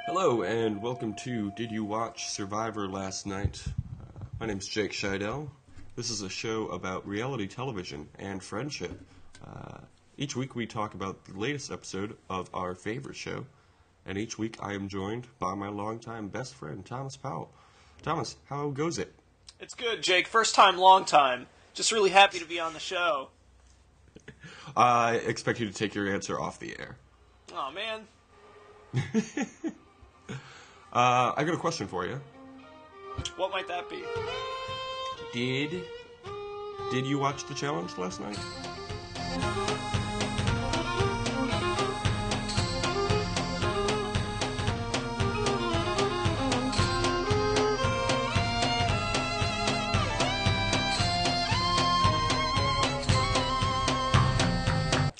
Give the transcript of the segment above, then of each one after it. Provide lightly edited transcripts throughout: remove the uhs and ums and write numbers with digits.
Hello, and welcome to Did You Watch Survivor Last Night? My name's Jake Scheidel. This is a show about reality television and friendship. Each week we talk about the latest episode of our favorite show, and each week I am joined by my longtime best friend, Thomas Powell. Thomas, how goes it? It's good, Jake. First time, long time. Just really happy to be on the show. I expect you to take your answer off the air. Oh man. I got a question for you. What might that be? Did you watch the challenge last night?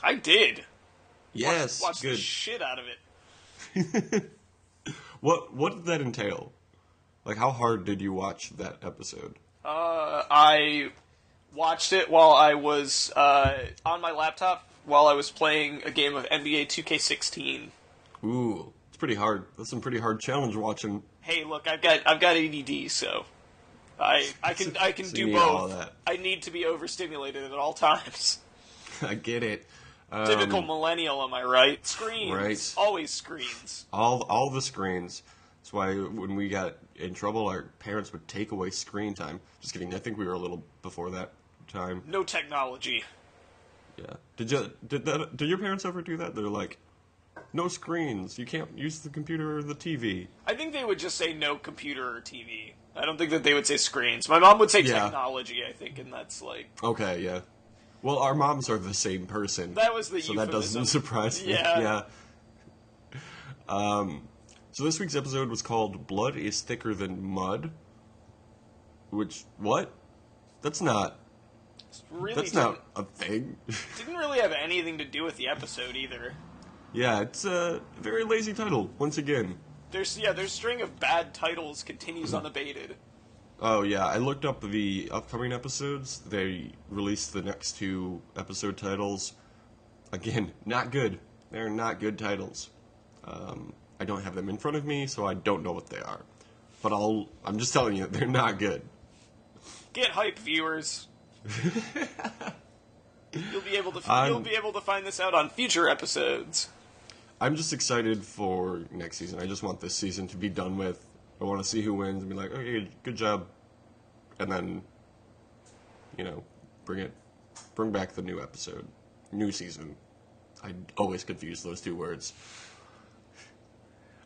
I did. Yes, Watch good. the shit out of it. What did that entail? Like, how hard did you watch that episode? I watched it while I was on my laptop while I was playing a game of NBA 2K16. Ooh, it's pretty hard. That's some pretty hard challenge watching. Hey, look, I've got ADD, so I can So do you need all both. that. I need to be overstimulated at all times. I get it. Typical millennial, am I right? Screens. Right. Always screens. All the screens. That's why when we got in trouble, our parents would take away screen time. Just kidding. I think we were a little before that time. No technology. Yeah. Did your parents ever do that? They're like, no screens. You can't use the computer or the TV. I think they would just say no computer or TV. I don't think that they would say screens. My mom would say technology, I think, and that's like... Okay, yeah. Well, our moms are the same person. That was the so euphemism. that doesn't surprise me. Yeah. So this week's episode was called Blood is Thicker Than Mud. Which, what? That's not a thing. Didn't really have anything to do with the episode either. Yeah, it's a very lazy title, once again. Their string of bad titles continues unabated. Oh, yeah, I looked up the upcoming episodes. They released the next two episode titles. Again, not good. They're not good titles. I don't have them in front of me, so I don't know what they are. But I'm just telling you, they're not good. Get hype, viewers. You'll be able to find this out on future episodes. I'm just excited for next season. I just want this season to be done with. I want to see who wins and be like, okay, good job. And then, bring back the new episode. New season. I always confuse those two words.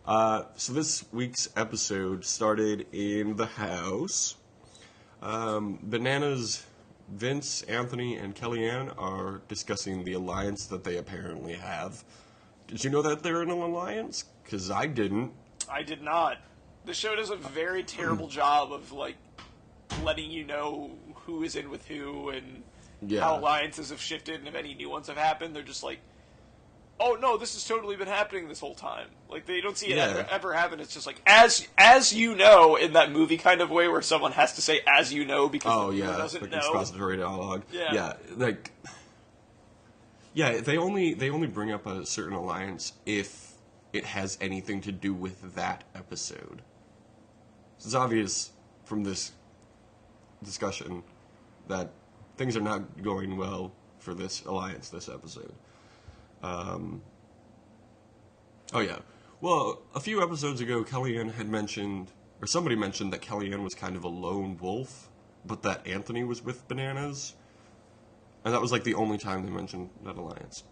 So this week's episode started in the house. Bananas, Vince, Anthony, and Kellyanne are discussing the alliance that they apparently have. Did you know that they're in an alliance? Because I didn't. I did not. The show does a very terrible job of, letting you know who is in with who and how alliances have shifted, and if any new ones have happened, they're just like, oh no, this has totally been happening this whole time. Like, they don't see it ever happen. It's just like, as you know, in that movie kind of way where someone has to say as you know because the viewer doesn't know. Expository dialogue. They only bring up a certain alliance if it has anything to do with that episode. It's obvious from this discussion that things are not going well for this alliance this episode. Well, a few episodes ago, Kellyanne had mentioned, or somebody mentioned that Kellyanne was kind of a lone wolf, but that Anthony was with Bananas. And that was the only time they mentioned that alliance.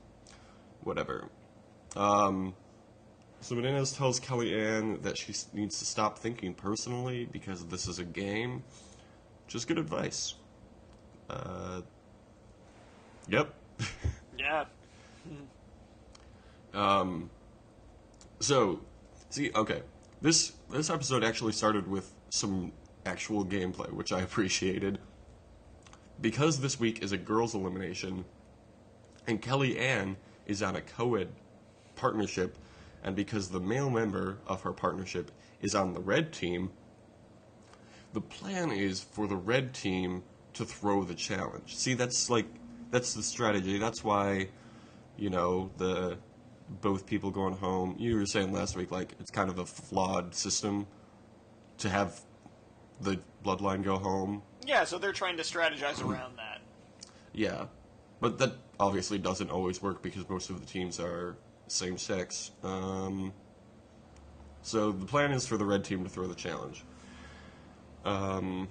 Whatever. So Bananas tells Kellyanne that she needs to stop thinking personally because this is a game. Just good advice. Yep. Yeah. This episode actually started with some actual gameplay, which I appreciated. Because this week is a girls' elimination, and Kellyanne is on a co-ed partnership, and because the male member of her partnership is on the red team, the plan is for the red team to throw the challenge. See, that's That's the strategy. That's why, the both people going home. You were saying last week, like, it's kind of a flawed system to have the bloodline go home. Yeah, so they're trying to strategize around that. Yeah. But that obviously doesn't always work because most of the teams are same sex. So the plan is for the red team to throw the challenge. And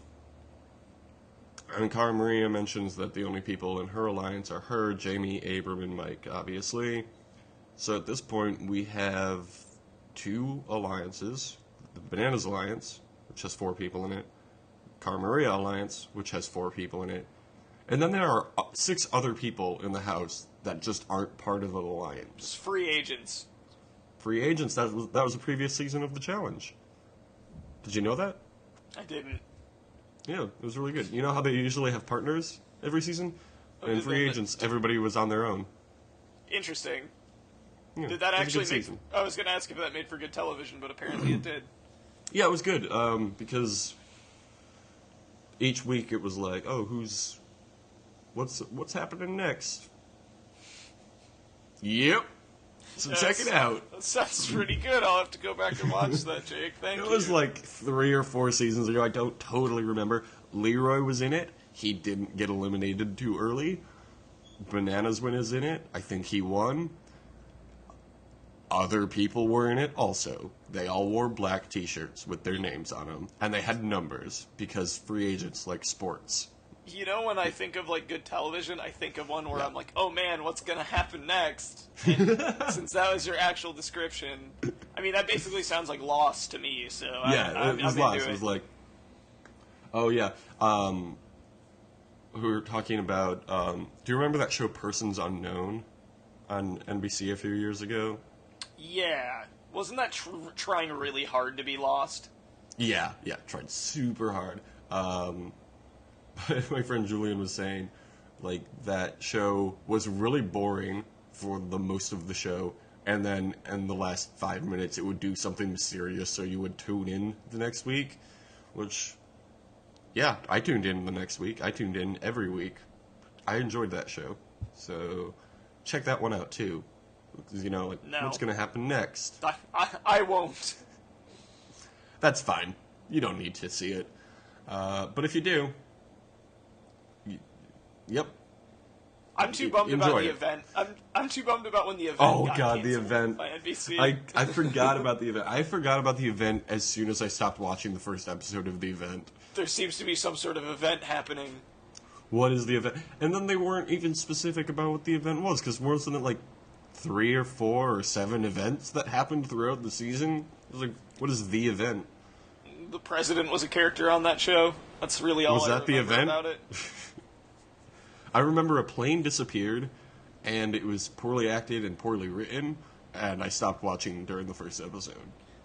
Cara Maria mentions that the only people in her alliance are her, Jamie, Abram, and Mike, obviously. So at this point, we have 2 alliances. The Bananas Alliance, which has 4 people in it. Cara Maria Alliance, which has 4 people in it. And then there are 6 other people in the house that just aren't part of the alliance. Just free agents. Free agents, that was a previous season of the challenge. Did you know that? I didn't. Yeah, it was really good. You know how they usually have partners every season? And free agents, everybody was on their own. Interesting. Yeah, did that actually make... season. I was going to ask if that made for good television, but apparently it did. Yeah, it was good, because each week it was like, oh, what's happening next? Yep. So check it out. That sounds pretty good. I'll have to go back and watch that, Jake. Thank you. It was like 3 or 4 seasons ago. I don't totally remember. Leroy was in it. He didn't get eliminated too early. Bananas was in it. I think he won. Other people were in it also. They all wore black t-shirts with their names on them. And they had numbers because free agents like sports. You know, when I think of, like, good television, I think of one where I'm like, oh, man, what's going to happen next? And since that was your actual description, I mean, that basically sounds like Lost to me, so yeah, it was Lost. It was like, oh, yeah. We were talking about, do you remember that show Persons Unknown on NBC a few years ago? Yeah. Wasn't that trying really hard to be Lost? Yeah, tried super hard. My friend Julian was saying, like, that show was really boring for the most of the show, and then in the last 5 minutes it would do something mysterious, so you would tune in the next week, which, yeah, I tuned in the next week. I tuned in every week. I enjoyed that show, so check that one out, too. Because, no. What's going to happen next? I won't. That's fine. You don't need to see it. But if you do... Yep. I'm too bummed about the event. I'm too bummed about when the event got God, the canceled event. by NBC. I forgot about the event. I forgot about the event as soon as I stopped watching the first episode of the event. There seems to be some sort of event happening. What is the event? And then they weren't even specific about what the event was, because wasn't it like 3 or 4 or 7 events that happened throughout the season? It was like, what is the event? The president was a character on that show. That's really all I remember about it. I remember a plane disappeared, and it was poorly acted and poorly written, and I stopped watching during the first episode.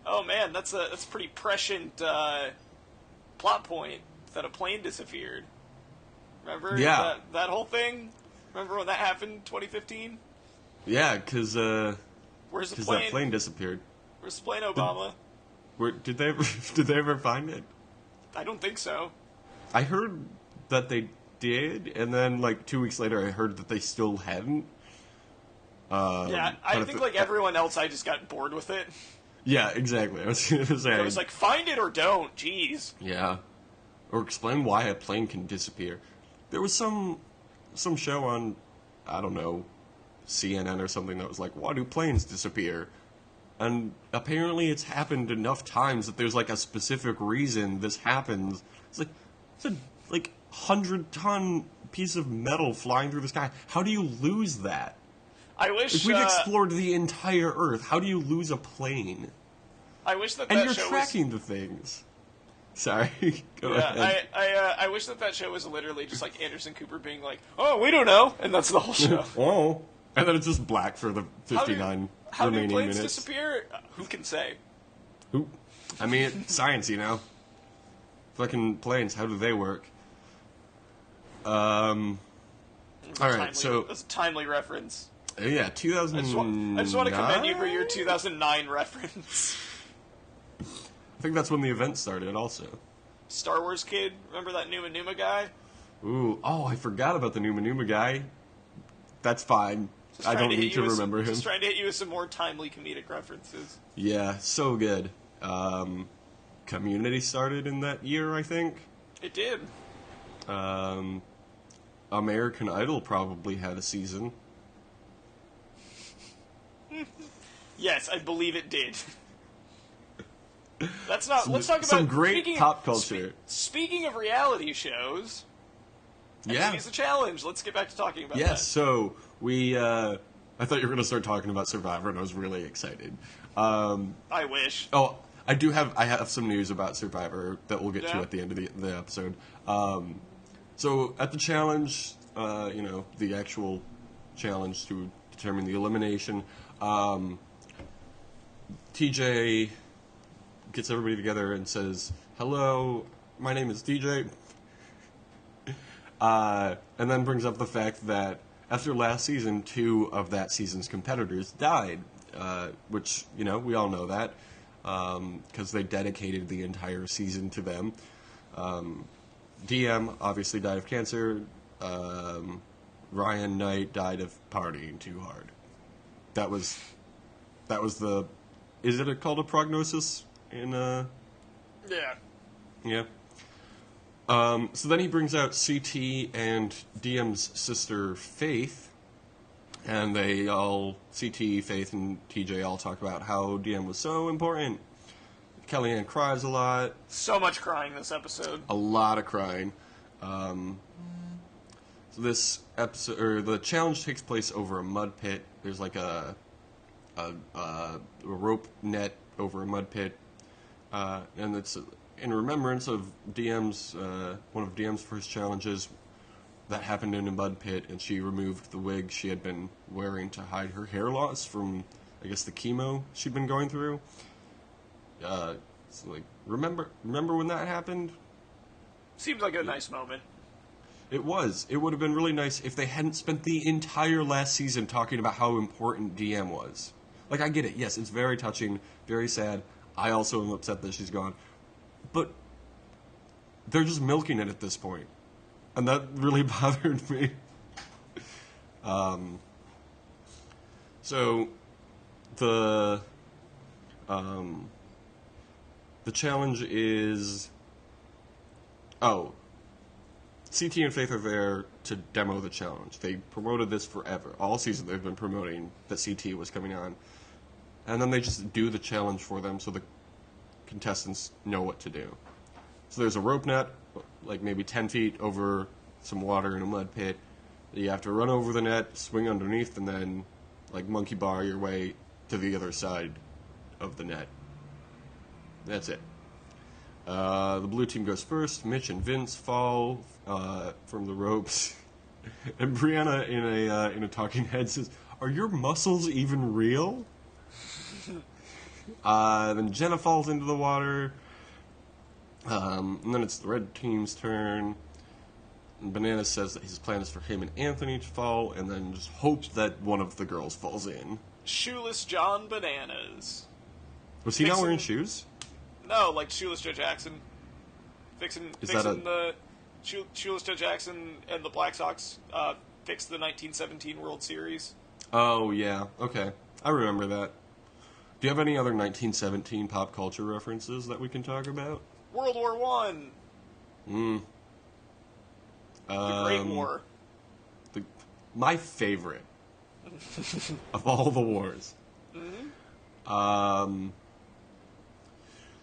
Oh man, that's a pretty prescient plot point, that a plane disappeared. Remember that whole thing? Remember when that happened, 2015? Yeah, because where's the plane? That plane disappeared. Where's the plane, Obama? Did they ever find it? I don't think so. I heard that they did, and then like 2 weeks later, I heard that they still hadn't. Yeah, I think like everyone else, I just got bored with it. Yeah, exactly. I was going to say. I was like, find it or don't. Jeez. Yeah, or explain why a plane can disappear. There was some show on, I don't know, CNN or something that was like, why do planes disappear? And apparently it's happened enough times that there's like a specific reason this happens. It's a 100-ton piece of metal flying through the sky. How do you lose that? I wish... If we've explored the entire Earth, how do you lose a plane? I wish that and that you're show tracking the things. Sorry. Go ahead. I wish that show was literally just like Anderson Cooper being like, oh, we don't know, and that's the whole show. Oh. And then it's just black for the 59 remaining minutes. How do planes disappear? Who can say? Who? I mean, it's science, Fucking planes, how do they work? All right, so that's a timely reference. Yeah, 2009. I just want to commend you for your 2009 reference. I think that's when the event started, also. Star Wars kid, remember that Numa Numa guy? Ooh, I forgot about the Numa Numa guy. That's fine. I don't need to remember him. Just trying to hit you with some more timely comedic references. Yeah, so good. Community started in that year, I think. It did. American Idol probably had a season. Yes, I believe it did. Let's talk about some great pop culture. Speaking of reality shows, I think it's a challenge. Let's get back to talking about that. Yes, so we. I thought you were going to start talking about Survivor, and I was really excited. I wish. Oh, I have some news about Survivor that we'll get to at the end of the episode. So at the challenge, the actual challenge to determine the elimination, TJ gets everybody together and says, "Hello, my name is DJ," and then brings up the fact that after last season, 2 of that season's competitors died, which, we all know that, because they dedicated the entire season to them. DM obviously died of cancer. Ryan Knight died of partying too hard. That was the... Is it called a prognosis? Yeah. So then he brings out CT and DM's sister, Faith, and they all, CT, Faith, and TJ all talk about how DM was so important. Kellyanne cries a lot. So much crying this episode. A lot of crying. So this episode, or the challenge takes place over a mud pit. There's like a rope net over a mud pit, and it's in remembrance of DM's one of DM's first challenges that happened in a mud pit, and she removed the wig she had been wearing to hide her hair loss from, I guess, the chemo she'd been going through. So like, remember when that happened? Seems like a nice moment. It was. It would have been really nice if they hadn't spent the entire last season talking about how important DM was. Like, I get it. Yes, it's very touching, very sad. I also am upset that she's gone. But they're just milking it at this point. And that really bothered me. So, the challenge is... Oh, CT and Faith are there to demo the challenge. They promoted this forever. All season they've been promoting that CT was coming on. And then they just do the challenge for them so the contestants know what to do. So there's a rope net, like maybe 10 feet over some water in a mud pit. You have to run over the net, swing underneath, and then like monkey bar your way to the other side of the net. That's it. The blue team goes first. Mitch and Vince fall from the ropes, and Brianna in a talking head says, "Are your muscles even real?" Then Jenna falls into the water, and then it's the red team's turn. And Banana says that his plan is for him and Anthony to fall, and then just hopes that one of the girls falls in. Shoeless John Bananas. Was he not wearing shoes? No, like Shoeless Joe Jackson. Fixing the Shoeless Joe Jackson and the Black Sox fixed the 1917 World Series. Oh, yeah. Okay. I remember that. Do you have any other 1917 pop culture references that we can talk about? World War I. The Great War. My favorite of all the wars. Mm-hmm.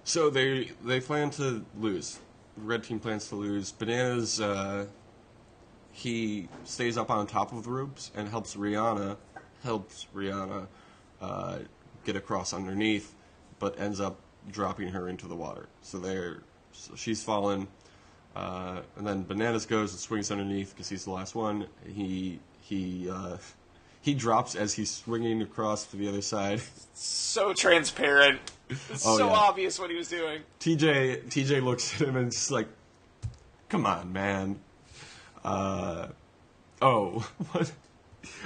So they plan to lose. The red team plans to lose. Bananas, he stays up on top of the ropes and helps Rihanna get across underneath, but ends up dropping her into the water. So she's fallen, and then Bananas goes and swings underneath because he's the last one. He drops as he's swinging across to the other side. So transparent. It's obvious what he was doing. TJ looks at him and just like, come on, man. What?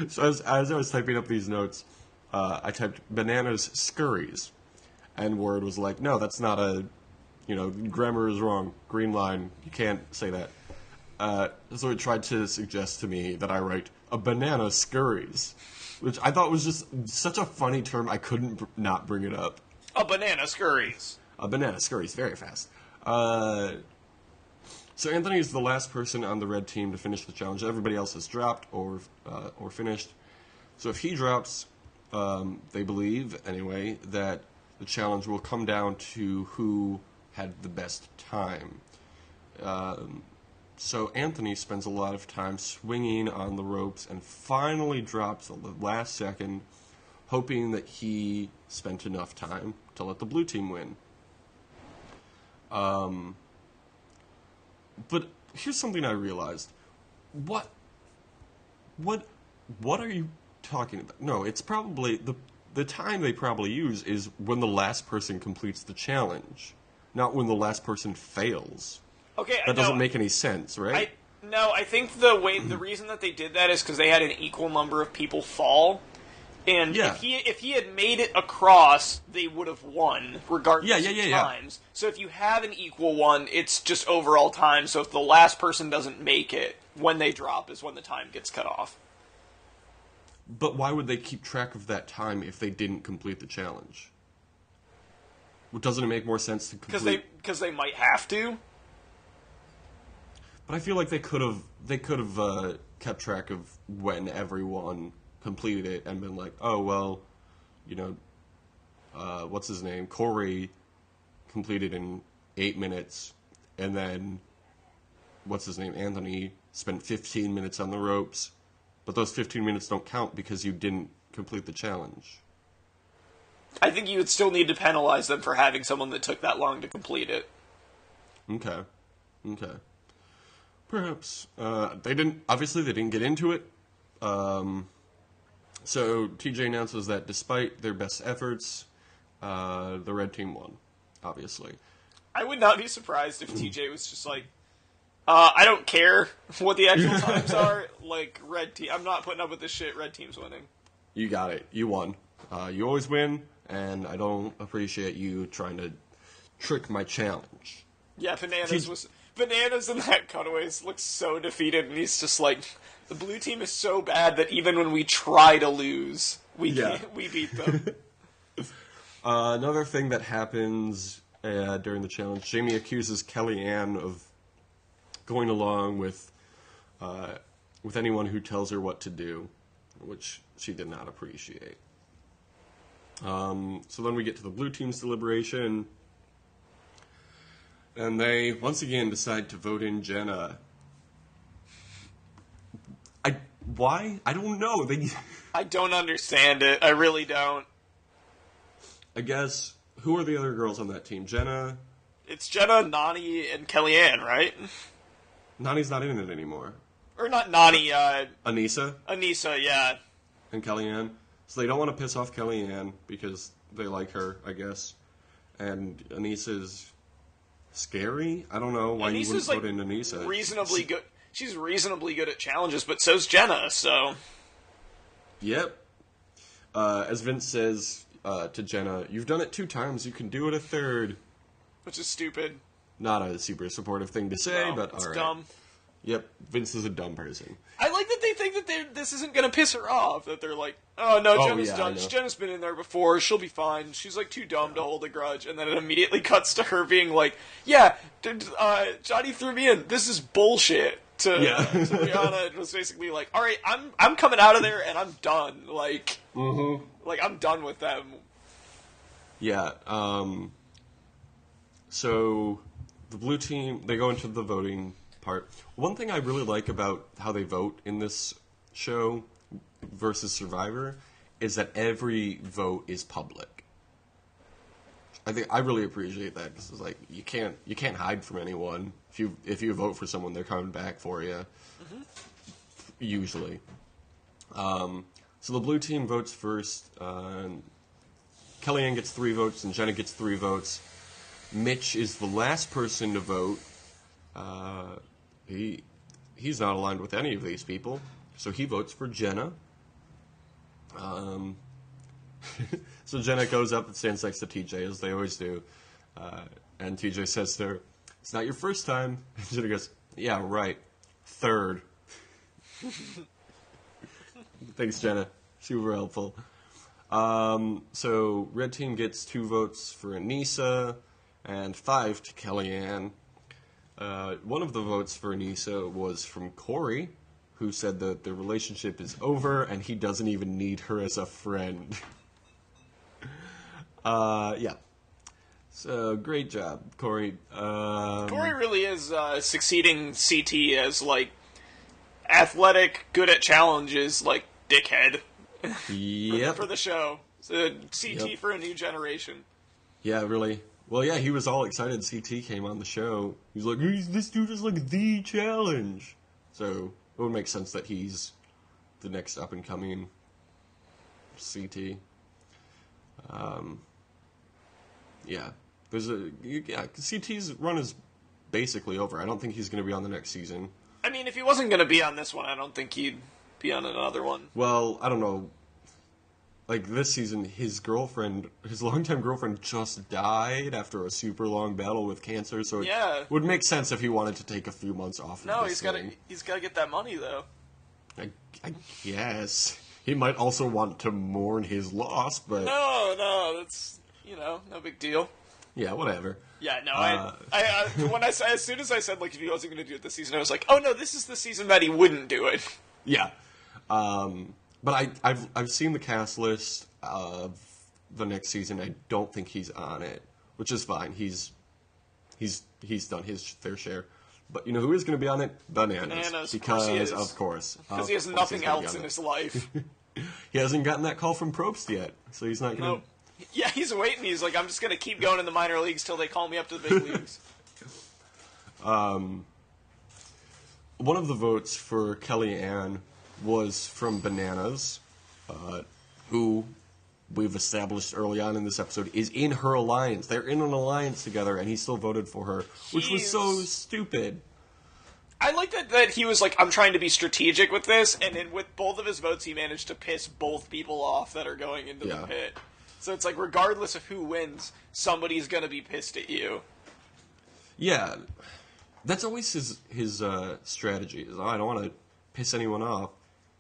So as I was typing up these notes, I typed Bananas scurries, and Word was like, no, that's not grammar is wrong. Green line, you can't say that. So it tried to suggest to me that I write a banana scurries, which I thought was just such a funny term. I couldn't not bring it up. A banana scurries. A banana scurries very fast. So Anthony is the last person on the red team to finish the challenge. Everybody else has dropped or finished. So if he drops, they believe, anyway, that the challenge will come down to who had the best time. So Anthony spends a lot of time swinging on the ropes and finally drops at the last second, hoping that he spent enough time to let the blue team win. But here's something I realized. What are you talking about? No, it's probably the time they probably use is when the last person completes the challenge, not when the last person fails. Okay, that doesn't make any sense, right? I think the reason that they did that is because they had an equal number of people fall, and if he had made it across, they would have won regardless of times. So if you have an equal one, it's just overall time. So if the last person doesn't make it, when they drop is when the time gets cut off. But why would they keep track of that time if they didn't complete the challenge? Doesn't it make more sense to complete? Because they might have to. But I feel like they could have kept track of when everyone completed it and been like, oh well, what's his name? Corey completed in 8 minutes, and then what's his name? Anthony spent 15 minutes on the ropes, but those 15 minutes don't count because you didn't complete the challenge. I think you would still need to penalize them for having someone that took that long to complete it. Okay. Perhaps. They didn't get into it. So TJ announces that despite their best efforts, the red team won, obviously. I would not be surprised if TJ was just like, I don't care what the actual times are, like, red team, I'm not putting up with this shit, red team's winning. You got it. You won. You always win, and I don't appreciate you trying to trick my challenge. Yeah, Bananas in that cutaways looks so defeated, and he's just like, the blue team is so bad that even when we try to lose, we beat them. Another thing that happens during the challenge, Jamie accuses Kellyanne of going along with anyone who tells her what to do, which she did not appreciate. So then we get to the blue team's deliberation. And they, once again, decide to vote in Jenna. Why? I don't know. I don't understand it. I really don't. I guess, who are the other girls on that team? Jenna? It's Jenna, Nani, and Kellyanne, right? Nani's not in it anymore. Or not Nani, Anissa? Anissa, yeah. And Kellyanne. So they don't want to piss off Kellyanne because they like her, I guess. And Anissa's scary? I don't know why you wouldn't vote in Anissa. Reasonably good. She's reasonably good at challenges, but so's Jenna, so... Yep. As Vince says to Jenna, you've done it 2 times, you can do it a 3rd. Which is stupid. Not a super supportive thing to say, but alright. It's dumb. Yep, Vince is a dumb person. I like that they think that this isn't going to piss her off. That they're like, oh no, Jenna's done. Jenna's been in there before. She'll be fine. She's like too dumb to hold a grudge. And then it immediately cuts to her being like, yeah, Johnny threw me in. This is bullshit. To Rihanna, it was basically like, all right, I'm coming out of there and I'm done. Like, like I'm done with them. Yeah. So the blue team, they go into the voting part. One thing I really like about how they vote in this show versus Survivor is that every vote is public. I really appreciate that because it's like you can't hide from anyone. If you vote for someone, they're coming back for you. Usually. So the blue team votes first. Kellyanne gets 3 votes and Jenna gets 3 votes. Mitch is the last person to vote. He's not aligned with any of these people, so he votes for Jenna. So Jenna goes up and stands next to TJ, as they always do. And TJ says to her, it's not your first time. And Jenna goes, yeah, right. 3rd. Thanks, Jenna. Super helpful. So red team gets 2 votes for Anissa and 5 to Kellyanne. One of the votes for Anissa was from Corey, who said that the relationship is over and he doesn't even need her as a friend. Yeah. So, great job, Corey. Corey really is succeeding CT as, like, athletic, good at challenges, like, dickhead. Yep. For the show. So, CT for a new generation. Yeah, really. Well, yeah, he was all excited CT came on the show. He's like, this dude is like the challenge. So, it would make sense that he's the next up-and-coming CT. Yeah. CT's run is basically over. I don't think he's going to be on the next season. I mean, if he wasn't going to be on this one, I don't think he'd be on another one. Well, I don't know. Like, this season, his longtime girlfriend just died after a super long battle with cancer, so it would make sense if he wanted to take a few months off. No, he's got to get that money, though. I guess. He might also want to mourn his loss, but... No, that's, no big deal. Yeah, whatever. Yeah, no, as soon as I said, like, if he wasn't going to do it this season, I was like, oh, no, this is the season that he wouldn't do it. Yeah. But I've seen the cast list of the next season. I don't think he's on it, which is fine. He's done his fair share. But you know who is going to be on it? Bananas. Because, of course. Because he has nothing else in his life. He hasn't gotten that call from Probst yet, so he's not going to... Nope. Yeah, he's waiting. He's like, I'm just going to keep going in the minor leagues till they call me up to the big leagues. One of the votes for Kellyanne was from Bananas, who we've established early on in this episode is in her alliance. They're in an alliance together, and he still voted for her, which was so stupid. I like that he was like, I'm trying to be strategic with this, and then with both of his votes, he managed to piss both people off that are going into the pit. So it's like, regardless of who wins, somebody's going to be pissed at you. Yeah. That's always his strategy. Is, I don't want to piss anyone off.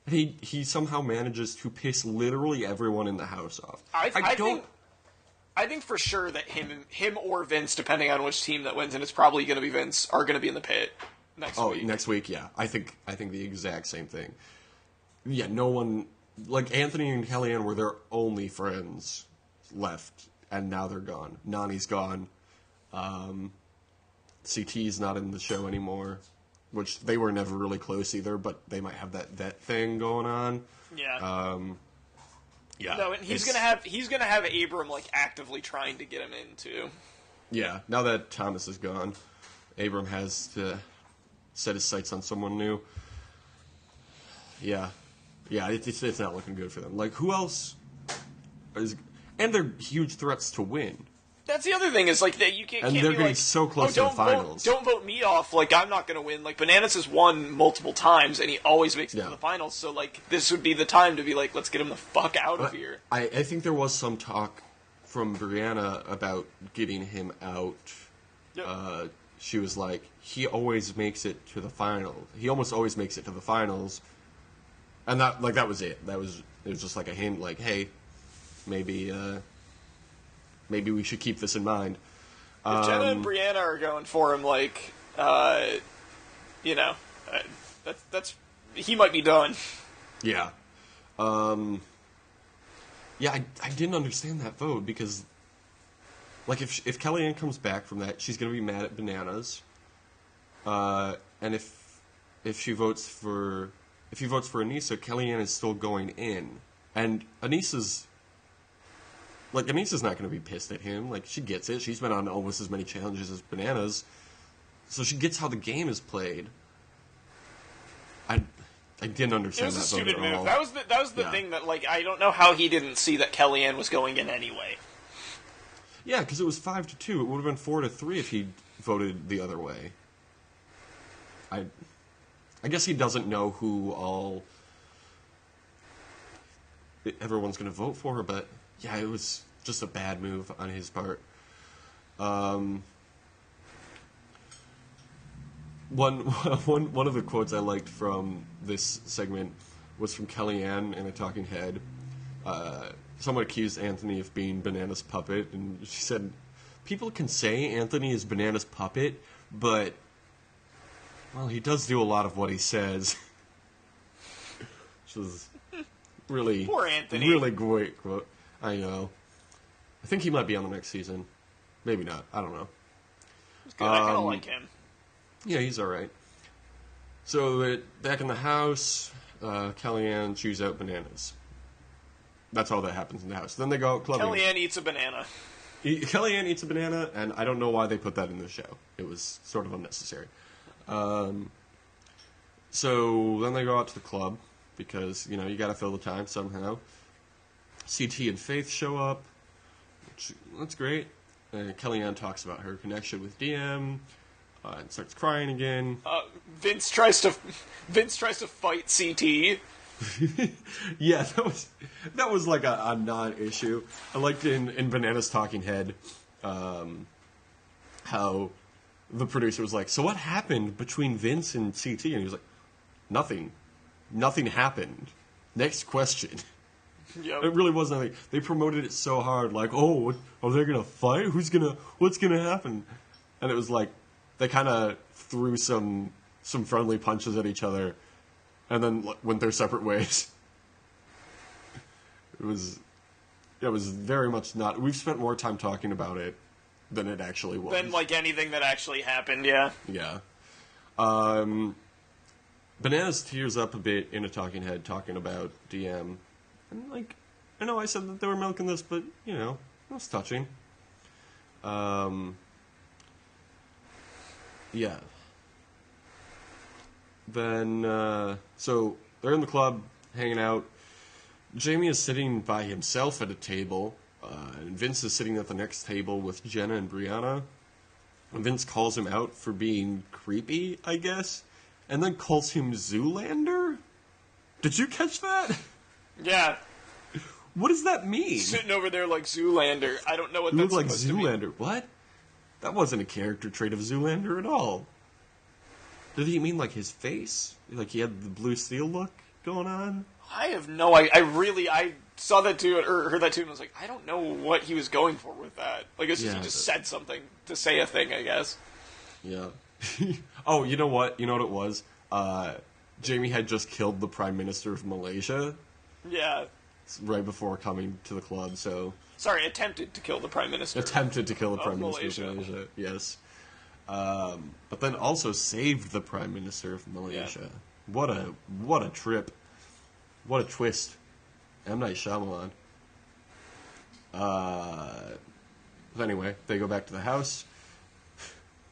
He somehow manages to piss literally everyone in the house off. I think for sure that him or Vince, depending on which team that wins, and it's probably going to be Vince, are going to be in the pit next week. Next week, yeah. I think the exact same thing. Yeah, no one... Like, Anthony and Kellyanne were their only friends left, and now they're gone. Nani's gone. CT's not in the show anymore, which they were never really close either, but they might have that thing going on. Yeah. Yeah. No, and he's gonna have Abram like actively trying to get him in too. Yeah. Now that Thomas is gone, Abram has to set his sights on someone new. Yeah. Yeah. It's not looking good for them. Like, who else is? And they're huge threats to win. That's the other thing, is like that you can't. And they're getting like, so close to the finals. Don't vote me off. Like, I'm not going to win. Like, Bananas has won multiple times, and he always makes it to the finals. So like, this would be the time to be like, let's get him the fuck out of here. I think there was some talk from Brianna about getting him out. Yep. She was like, he always makes it to the finals. He almost always makes it to the finals. And that was it. It was just like a hint, like, hey, maybe we should keep this in mind. If Jenna and Brianna are going for him, like, that's he might be done. Yeah. Yeah, I didn't understand that vote because, like, if Kellyanne comes back from that, she's gonna be mad at Bananas. And if he votes for Anissa, Kellyanne is still going in, and Anissa's not going to be pissed at him. Like, she gets it. She's been on almost as many challenges as Bananas, so she gets how the game is played. I didn't understand that. It was a stupid move. That was the thing that, like, I don't know how he didn't see that Kellyanne was going in anyway. Yeah, because it was 5-2. It would have been 4-3 if he voted the other way. I guess he doesn't know who all everyone's going to vote for her, but yeah, it was just a bad move on his part. One of the quotes I liked from this segment was from Kellyanne in a talking head. Someone accused Anthony of being Banana's puppet, and she said, people can say Anthony is Banana's puppet, but, well, he does do a lot of what he says. Which is really... Poor Anthony. Really great quote. I know. I think he might be on the next season. Maybe not. I don't know. It's good. I kind of like him. Yeah, he's alright. So, back in the house, Kellyanne chews out bananas. That's all that happens in the house. Then they go out clubbing. Kellyanne eats a banana. Kellyanne eats a banana, and I don't know why they put that in the show. It was sort of unnecessary. So then they go out to the club, because, you know, you gotta fill the time somehow. CT and Faith show up, which, that's great. Kellyanne talks about her connection with DM, and starts crying again. Vince tries to fight CT. Yeah, that was like a non-issue. I liked in Banana's talking head how the producer was like, so what happened between Vince and CT? And he was like, nothing happened. Next question. Yep. It really was nothing. They promoted it so hard, like, oh, are they gonna fight? What's gonna happen? And it was like they kind of threw some friendly punches at each other, and then went their separate ways. It was very much not. We've spent more time talking about it than it actually was. Than like anything that actually happened. Yeah. Yeah. Bananas tears up a bit in a talking head, talking about DM. And, like, I know I said that they were milking this, but, you know, it was touching. Yeah. Then, so, they're in the club, hanging out. Jamie is sitting by himself at a table, and Vince is sitting at the next table with Jenna and Brianna. And Vince calls him out for being creepy, I guess, and then calls him Zoolander? Did you catch that? Yeah. What does that mean? Sitting over there like Zoolander. I don't know what You that's look like supposed to mean. Zoolander. What? That wasn't a character trait of Zoolander at all. Did he mean like his face? Like he had the Blue Steel look going on? I have no idea. I saw that too, or heard that too, and I was like, I don't know what he was going for with that. Like, it's just, he just said something to say a thing, I guess. Yeah. Oh, you know what? You know what it was? Jamie had just killed the Prime Minister of Malaysia. Yeah. Right before coming to the club, so... Sorry, attempted to kill the Prime Minister. Attempted to kill the Prime Minister of Malaysia, yes. But then also saved the Prime Minister of Malaysia. Yeah. What a trip. What a twist. M. Night Shyamalan. But anyway, they go back to the house,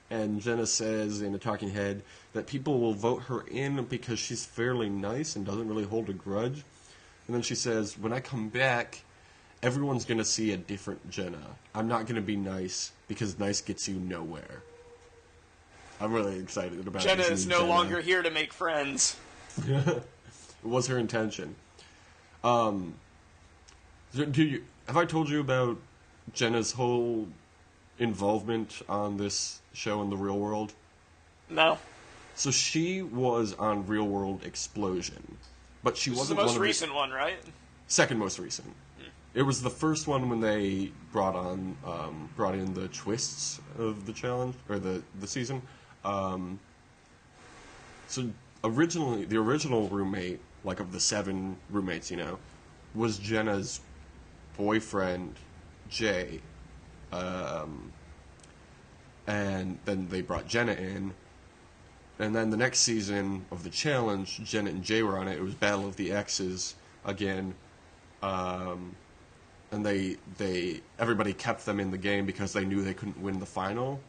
and Jenna says in a talking head that people will vote her in because she's fairly nice and doesn't really hold a grudge. And then she says, when I come back, everyone's going to see a different Jenna. I'm not going to be nice because nice gets you nowhere. I'm really excited about Jenna is no longer here to make friends. It was her intention. Have I told you about Jenna's whole involvement on this show in the real world? No. So she was on Real World Explosion, but she wasn't the most recent one, right? Second most recent. It was the first one when they brought in the twists of the challenge or the season. So originally, the original roommate, like of the 7 roommates, you know, was Jenna's boyfriend, Jay. And then they brought Jenna in. And then the next season of the challenge, Jenna and Jay were on it. It was Battle of the Exes again. And everybody kept them in the game because they knew they couldn't win the final.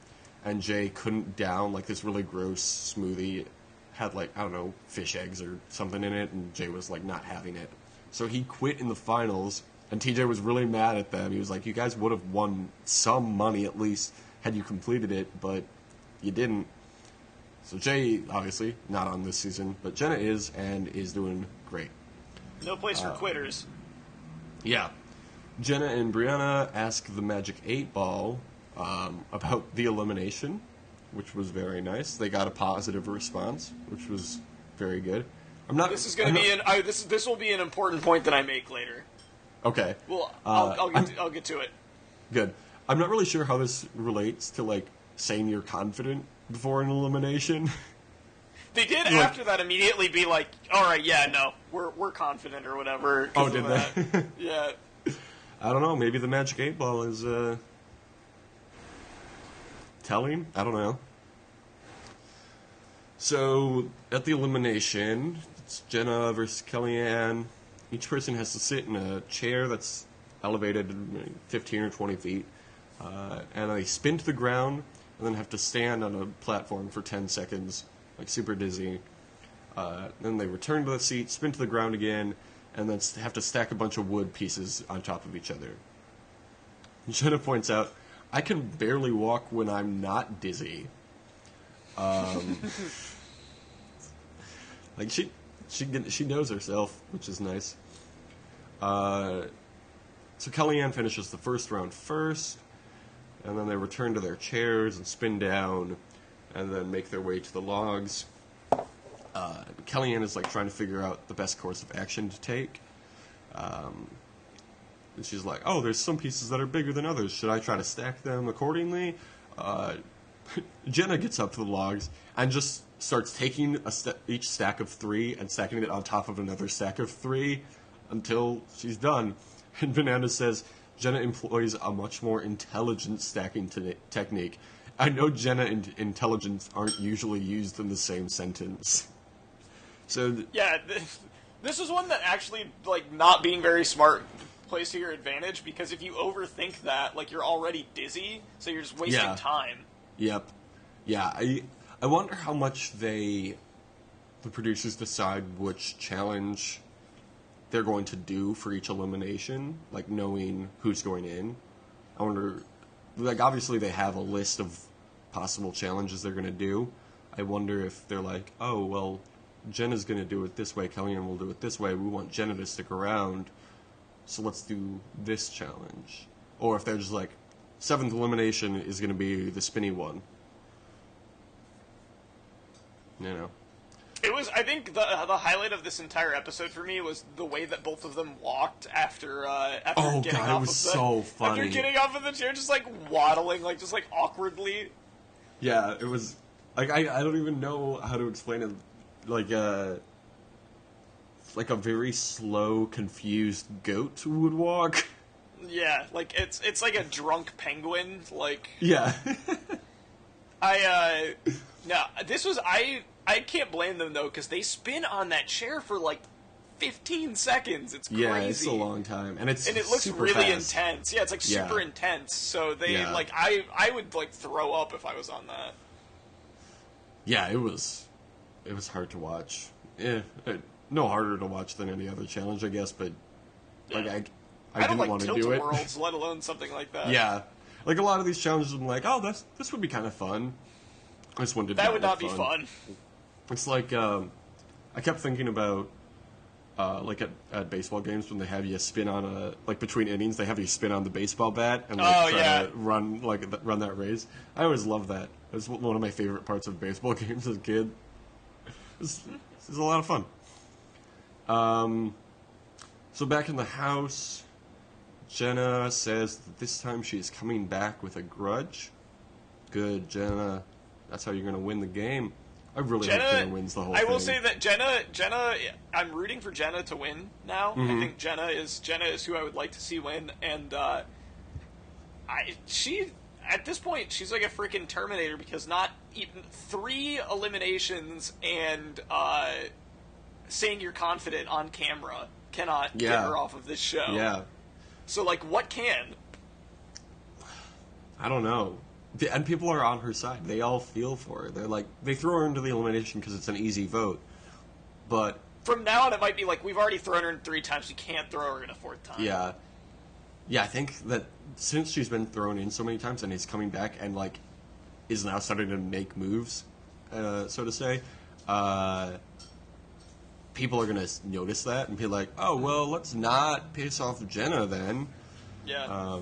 And Jay couldn't down like this really gross smoothie. Had like, I don't know, fish eggs or something in it, and Jay was like not having it. So he quit in the finals, and TJ was really mad at them. He was like, you guys would have won some money at least had you completed it, but you didn't. So Jay, obviously, not on this season, but Jenna is, and is doing great. No place for quitters. Yeah. Jenna and Brianna ask the Magic 8 Ball about the elimination, which was very nice. They got a positive response, which was very good. I'm not. This is going to be this will be an important point that I make later. Okay. Well, I'll get to it. Good. I'm not really sure how this relates to like saying you're confident before an elimination. They did after that immediately be like, all right, yeah, no, we're confident or whatever. Oh, did they? Yeah. I don't know. Maybe the Magic 8 Ball is telling. I don't know. So at the elimination, it's Jenna versus Kellyanne. Each person has to sit in a chair that's elevated 15 or 20 feet, and they spin to the ground and then have to stand on a platform for 10 seconds, like super dizzy. Then they return to the seat, spin to the ground again, and then have to stack a bunch of wood pieces on top of each other. Jenna points out, I can barely walk when I'm not dizzy. Like she knows herself, which is nice. So Kellyanne finishes the first round first, and then they return to their chairs and spin down, and then make their way to the logs. Kellyanne is like trying to figure out the best course of action to take. And she's like, "Oh, there's some pieces that are bigger than others. Should I try to stack them accordingly?" Jenna gets up to the logs and just starts taking each stack of 3 and stacking it on top of another stack of 3 until she's done. And Banana says, Jenna employs a much more intelligent stacking technique. I know Jenna and intelligence aren't usually used in the same sentence. So yeah, this is one that actually, like, not being very smart plays to your advantage, because if you overthink that, like, you're already dizzy, so you're just wasting time. Yep. Yeah, I wonder how much the producers decide which challenge they're going to do for each elimination, like knowing who's going in. I wonder, like, obviously they have a list of possible challenges they're going to do. I wonder if they're like, oh, well, Jenna's going to do it this way, Kellyanne will do it this way, we want Jenna to stick around, so let's do this challenge. Or if they're just like, 7th elimination is going to be the spinny one. You know. It was, I think, the highlight of this entire episode for me was the way that both of them walked after getting off of the... so funny. After getting off of the chair, just, like, waddling, like, just, like, awkwardly. Yeah, it was... Like, I don't even know how to explain it. Like a very slow, confused goat would walk. Yeah, like, it's like a drunk penguin, like... Yeah. No, this was... I can't blame them, though, because they spin on that chair for, like, 15 seconds. It's crazy. Yeah, it's a long time. And it looks really fast. intense. Yeah, it's, like, super intense. So they, like, I would, like, throw up if I was on that. Yeah, it was hard to watch. No harder to watch than any other challenge, I guess, but, like, I didn't want to do it. I don't like Tilt-A-Worlds, let alone something like that. Yeah. Like, a lot of these challenges, I'm like, oh, this would be kind of fun. This one did not. That would not be fun. It's like, I kept thinking about, like, at baseball games when they have you spin on like, between innings, they have you spin on the baseball bat and, like, try to run that race. I always loved that. It was one of my favorite parts of baseball games as a kid. It was a lot of fun. So back in the house, Jenna says that this time she's coming back with a grudge. Good, Jenna. That's how you're going to win the game. I really hope Jenna wins the whole thing. I will say that Jenna, I'm rooting for Jenna to win now. Mm-hmm. I think Jenna is who I would like to see win, and she at this point she's like a freaking Terminator, because not even 3 eliminations and saying you're confident on camera cannot get her off of this show. Yeah. So, like, what can? I don't know. And people are on her side. They all feel for her. They're like, they throw her into the elimination because it's an easy vote. But from now on, it might be like, we've already thrown her in 3 times. We can't throw her in a 4th time. Yeah. Yeah, I think that since she's been thrown in so many times and is coming back and, like, is now starting to make moves, so to say, people are going to notice that and be like, oh, well, let's not piss off Jenna then. Yeah.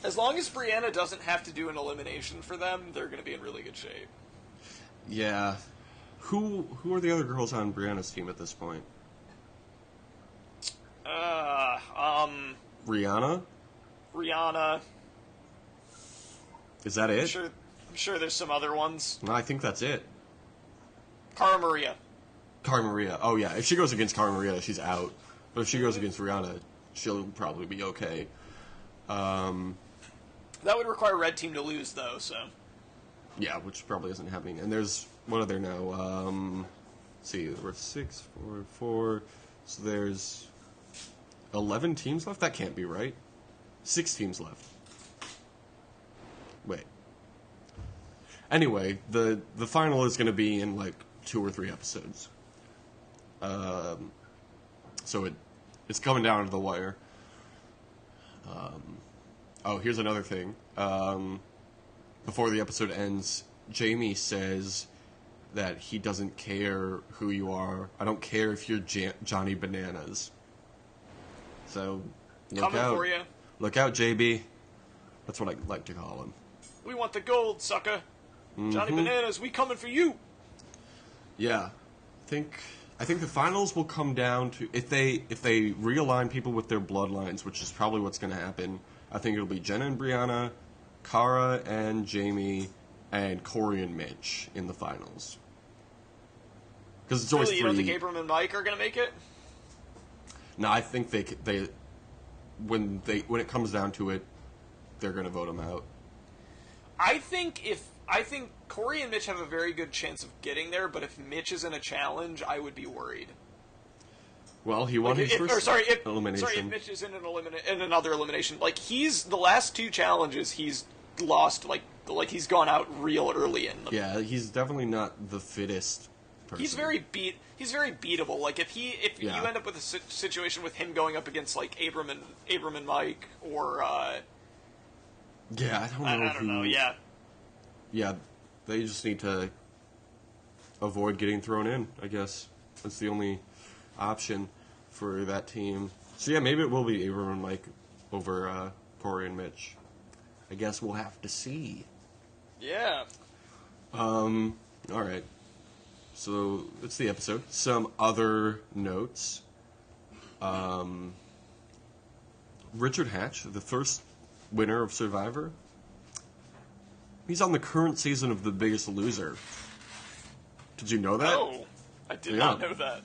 As long as Brianna doesn't have to do an elimination for them, they're going to be in really good shape. Yeah. Who are the other girls on Brianna's team at this point? Rihanna? Rihanna. Is that it? I'm sure there's some other ones. No, I think that's it. Cara Maria. Cara Maria. Oh, yeah. If she goes against Cara Maria, she's out. But if she goes against Rihanna, she'll probably be okay. That would require Red Team to lose, though, so... Yeah, which probably isn't happening. And there's... What are there now? Let's see. There were 6, 4, 4... So there's 11 teams left? That can't be right. 6 teams left. Wait. Anyway, the final is going to be in, like, 2 or 3 episodes. So it's coming down to the wire. Here's another thing. Before the episode ends, Jamie says that he doesn't care who you are. I don't care if you're Johnny Bananas. So, look Coming out. for you. Look out, JB. That's what I like to call him. We want the gold, sucker. Johnny Bananas, we coming for you. Yeah. I think the finals will come down to if they realign people with their bloodlines, which is probably what's going to happen. I think it'll be Jenna and Brianna, Cara and Jamie, and Corey and Mitch in the finals. Because it's always really, three. You don't think Abram and Mike are going to make it? No, I think they when it comes down to it, they're going to vote them out. I think Corey and Mitch have a very good chance of getting there, but if Mitch is in a challenge, I would be worried. Well, he won his first elimination. Sorry, if Mitch is in another elimination, like he's the last 2 challenges he's lost, like he's gone out real early in them. Yeah, he's definitely not the fittest person. He's very beatable. Like if you end up with a situation with him going up against like Abram and Mike or yeah, I don't know. Yeah. Yeah, they just need to avoid getting thrown in, I guess. That's the only option for that team. So yeah, maybe it will be Abram and Mike over Corey and Mitch. I guess we'll have to see. Yeah. Alright. So, it's the episode. Some other notes. Richard Hatch, the first winner of Survivor, he's on the current season of The Biggest Loser. Did you know that? Oh, I did not know that.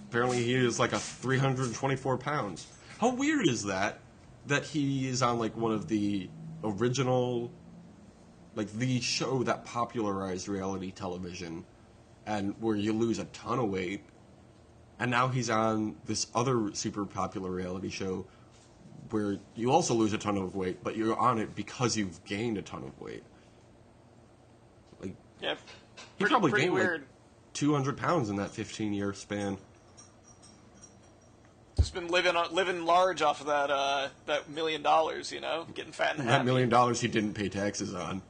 Apparently he is like 324 pounds. How weird is that? That he is on like one of the original, like the show that popularized reality television, and where you lose a ton of weight, and now he's on this other super popular reality show where you also lose a ton of weight, but you're on it because you've gained a ton of weight. Like, yeah, he probably pretty gained weird. like 200 pounds in that 15-year span. Just been living large off of that $1 million, you know, getting fat and happy. That $1 million he didn't pay taxes on.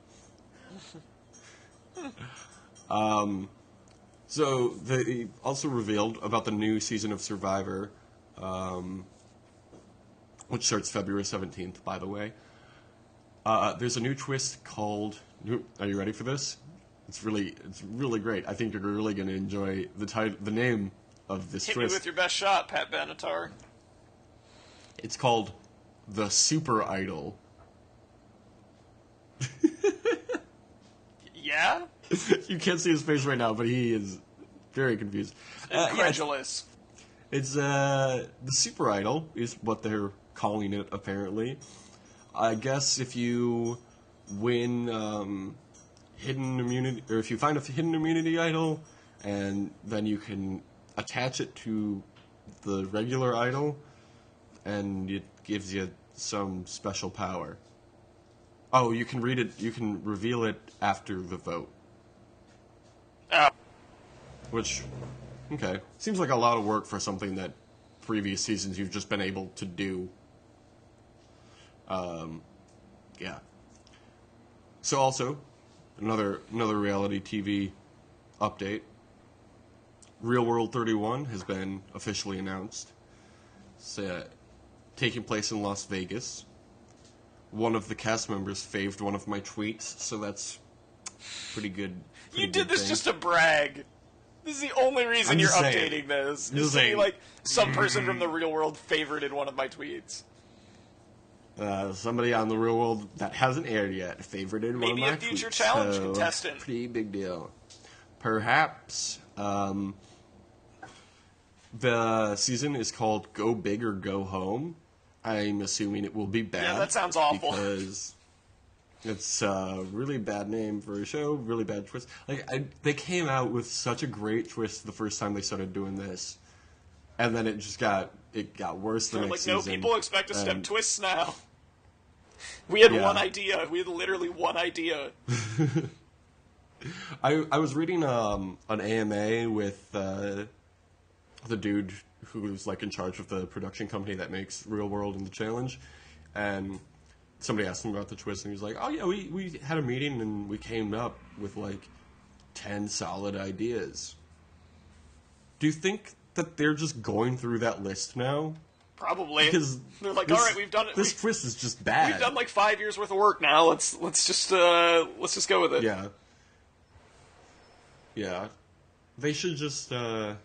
So they also revealed about the new season of Survivor, which starts February 17th, by the way. There's a new twist called. Are you ready for this? It's really great. I think you're really going to enjoy the name of this Hit twist. me with your best shot, Pat Benatar. It's called The Super Idol. Yeah? You can't see his face right now, but he is very confused. Incredulous. It's the Super Idol is what they're calling it, apparently. I guess if you win hidden immunity, or if you find a hidden immunity idol, and then you can attach it to the regular idol, and it gives you some special power. Oh, you can read it. You can reveal it after the vote. Oh. Which, okay, seems like a lot of work for something that previous seasons you've just been able to do. Yeah. So also, another reality TV update. Real World 31 has been officially announced. It's taking place in Las Vegas. One of the cast members faved one of my tweets, so that's pretty good. You did this just to brag. This is the only reason you're updating this. Just saying, like, some person from the real world favorited one of my tweets. Somebody on the real world that hasn't aired yet favorited one of my tweets. Maybe a future challenge contestant. Pretty big deal. Perhaps. The season is called Go Big or Go Home. I'm assuming it will be bad. Yeah, that sounds awful. Because it's a really bad name for a show, really bad twist. Like, they came out with such a great twist the first time they started doing this. And then it got worse the next season. No, people expect to step twists now. We had one idea. We had literally one idea. I was reading an AMA with the dude who's like in charge of the production company that makes Real World and The Challenge, and somebody asked him about the twist, and he was like, "Oh yeah, we had a meeting and we came up with like 10 solid ideas." Do you think that they're just going through that list now? Probably. Because they're like, all right, we've done it. This twist is just bad. We've done like 5 years worth of work now. Let's just go with it. Yeah. Yeah. They should just I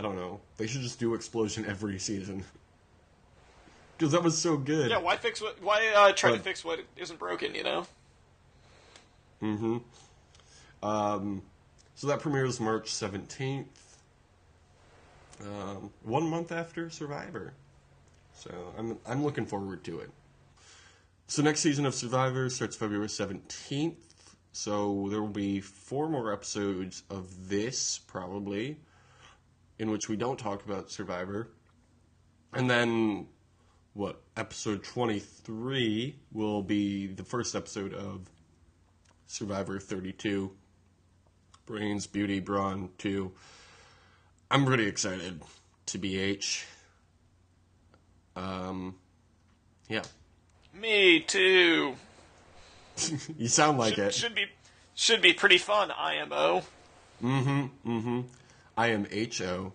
don't know. They should just do Explosion every season. Because that was so good. Yeah, why try to fix what isn't broken, you know? Mm-hmm. So that premieres March 17th. 1 month after Survivor. So I'm looking forward to it. So next season of Survivor starts February 17th. So there will be 4 more episodes of this, probably, in which we don't talk about Survivor. And then, episode 23 will be the first episode of Survivor 32. Brains, Beauty, Brawn 2. I'm pretty excited, TBH. Yeah. Me too. You sound like it. Should be pretty fun, IMO. I am HO.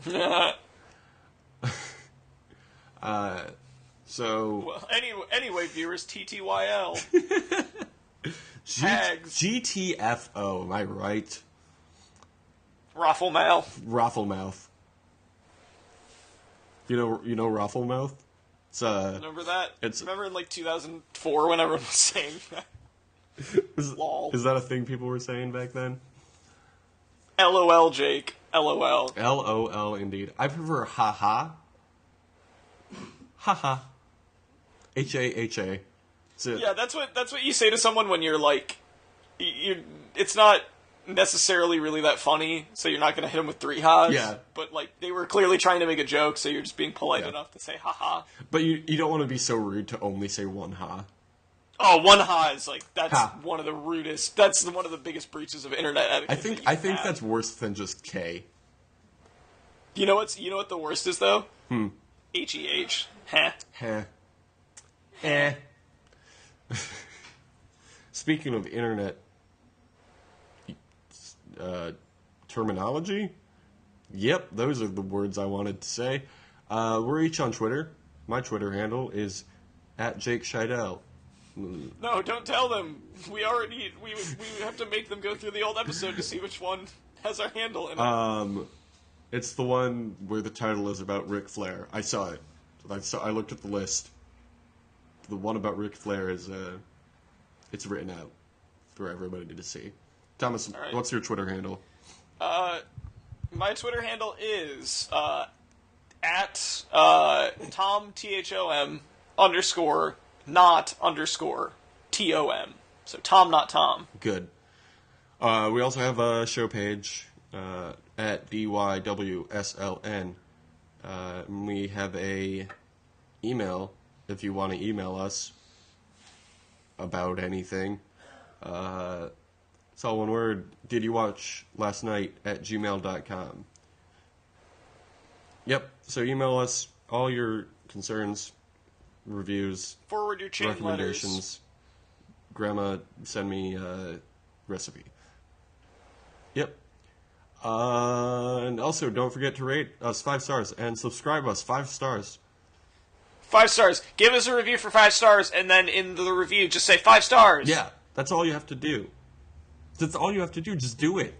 Well, anyway, viewers, TTYL. GTFO, am I right? Rafflemouth. You know Rafflemouth? It's remember that? Remember in like 2004 when everyone was saying that? Lol. Is that a thing people were saying back then? LOL, Jake. LOL. LOL, indeed. I prefer haha. Haha. HAHA. Yeah, that's what you say to someone when you're like, it's not necessarily really that funny, so you're not going to hit them with 3 ha's. Yeah. But like they were clearly trying to make a joke, so you're just being polite enough to say haha. But you don't want to be so rude to only say 1 ha. Oh, 1 ha is like one of the rudest. That's one of the biggest breaches of internet etiquette. I think that's worse than just K. You know what the worst is though? HEH. Heh. Heh. Eh. Speaking of internet terminology, yep, those are the words I wanted to say. We're each on Twitter. My Twitter handle is @JakeScheidel. No, don't tell them. We have to make them go through the old episode to see which one has our handle in it. It's the one where the title is about Ric Flair. I saw it. I looked at the list. The one about Ric Flair is it's written out for everybody to see. Thomas, right. What's your Twitter handle? My Twitter handle is at Thom THOM _ not _ TOM. So Tom, not Tom. Good. We also have a show page at DYWSLN. We have a email if you want to email us about anything. It's all one word. Did you watch last night @gmail.com? Yep. So email us all your concerns, reviews, forward your chain recommendations. Letters. Grandma, send me a recipe. Yep. And also, don't forget to rate us 5 stars and subscribe us 5 stars. 5 stars. Give us a review for 5 stars, and then in the review, just say 5 stars. Yeah, that's all you have to do. That's all you have to do. Just do it.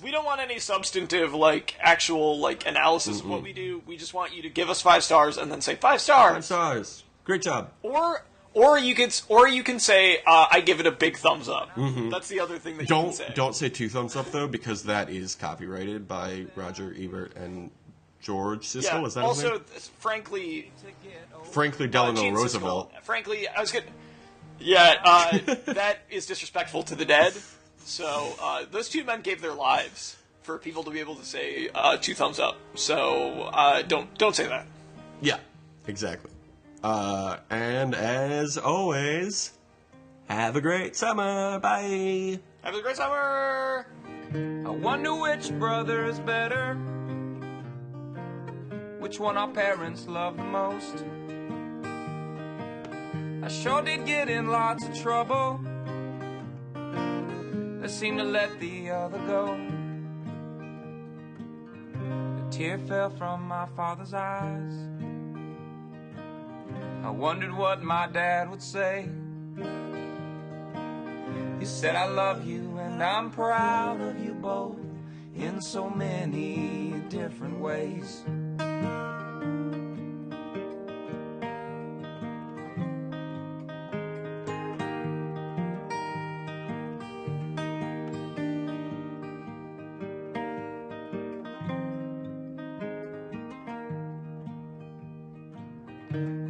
We don't want any substantive, actual, analysis of what we do. We just want you to give us 5 stars and then say 5 stars. 5 stars. Great job. Or you can say I give it a big thumbs up. Mm-hmm. That's the other thing that you can say. Don't say 2 thumbs up though, because that is copyrighted by Roger Ebert and George Siskel. Yeah. Is that his name? Also, frankly Delano Roosevelt. Siskel, frankly, I was good. Yeah, that is disrespectful to the dead. So those 2 men gave their lives for people to be able to say 2 thumbs up. So don't say that. Yeah, exactly. And as always, have a great summer. Bye. Have a great summer. I wonder which brother is better, which one our parents love the most. I sure did get in lots of trouble. I seemed to let the other go. A tear fell from my father's eyes. I wondered what my dad would say. He said, I love you and I'm proud of you both in so many different ways.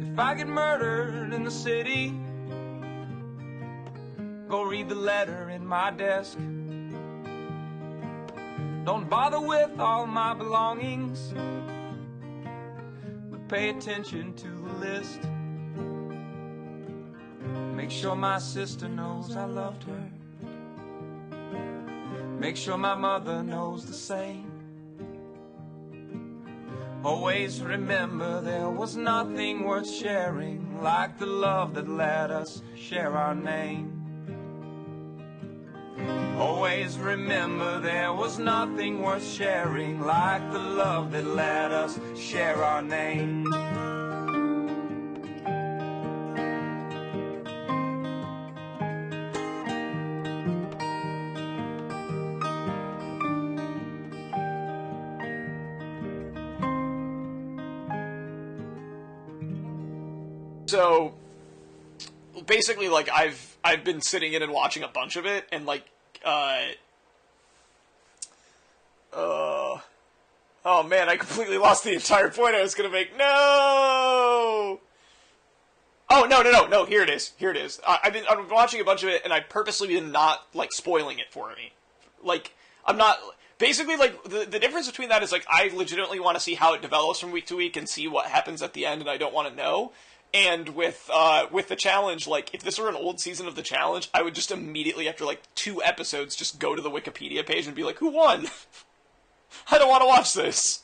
If I get murdered in the city, go read the letter in my desk. Don't bother with all my belongings, but pay attention to the list. Make sure my sister knows I loved her. Make sure my mother knows the same. Always remember there was nothing worth sharing like the love that let us share our name. Always remember there was nothing worth sharing like the love that let us share our name. So basically, I've been sitting in and watching a bunch of it, and oh man, I completely lost the entire point I was gonna make. No. Oh no! Here it is. I've been watching a bunch of it, and I purposely been not spoiling it for me. I'm not. Basically, the difference between that is I legitimately want to see how it develops from week to week and see what happens at the end, and I don't want to know. And with the challenge, if this were an old season of the challenge, I would just immediately, after 2 episodes, just go to the Wikipedia page and be like, who won? I don't want to watch this.